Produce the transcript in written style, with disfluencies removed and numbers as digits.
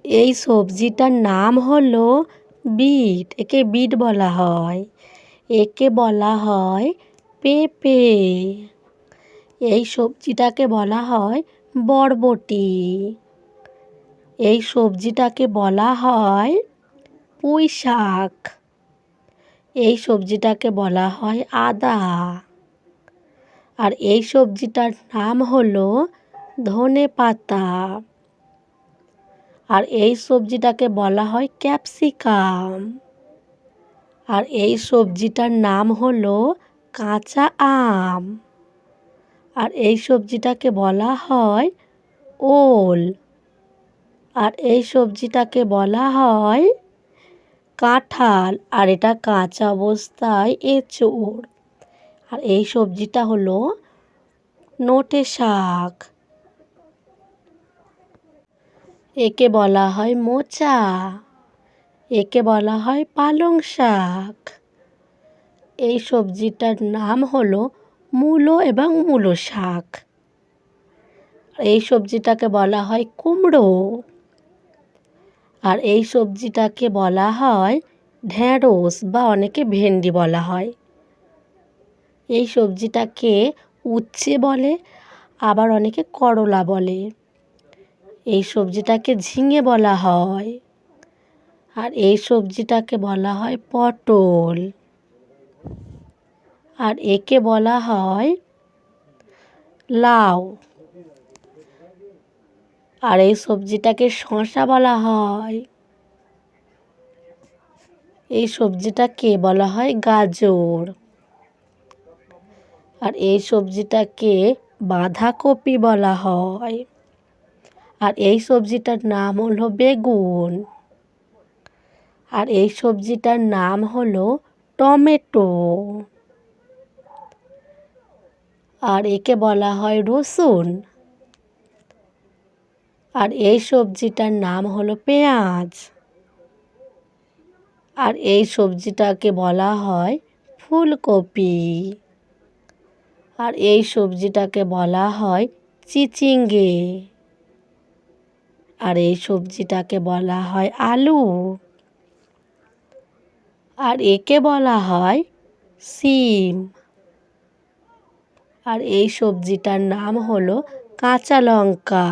এই সবজিটার নাম হলো বিট। একে বিট বলা হয়। একে বলা হয় পেঁপে। এই সবজিটাকে বলা হয় বরবটি। এই সবজিটাকে বলা হয় পুঁই শাক। এই সবজিটাকে বলা হয় আদা। আর এই সবজিটার নাম হলো ধনেপাতা। আর এই সবজিটাকে বলা হয় ক্যাপসিকাম। আর এই সবজিটার নাম হলো কাঁচা আম। আর এই সবজিটাকে বলা হয় ওল। আর এই সবজিটাকে বলা হয় কাঁঠাল। আর এটা কাঁচা অবস্থায় এঁচোড়। আর এই সবজিটা হলো নোটে শাক। একে বলা হয় মোচা। একে বলা হয় পালং শাক। এই সবজিটার নাম হলো মূলো এবং মূলো শাক। এই সবজিটাকে বলা হয় কুমড়ো। আর এই সবজিটাকে বলা হয় ঢ্যাঁড়স বা অনেকে ভেন্ডি বলা হয়। এই সবজিটাকে উচ্ছে বলে, আবার অনেকে করলা বলে। এই সবজিটাকে ঝিঙে বলা হয়। আর এই সবজিটাকে বলা হয় পটল। আর একে বলা হয় লাউ। আর এই সবজিটাকে শসা বলা হয়। এই সবজিটাকে বলা হয় গাজর। আর এই সবজিটাকে বাঁধাকপি বলা হয়। আর এই সবজিটার নাম হলো বেগুন। আর এই সবজিটার নাম হলো টমেটো। আর একে বলা হয় রসুন। আর এই সবজিটার নাম হলো পেঁয়াজ। আর এই সবজিটাকে বলা হয় ফুলকপি। আর এই সবজিটাকে বলা হয় চিচিঙ্গে। আর এই সবজিটাকে বলা হয় আলু। আর একে বলা হয় সিম। আর এই সবজিটার নাম হলো কাঁচা লঙ্কা।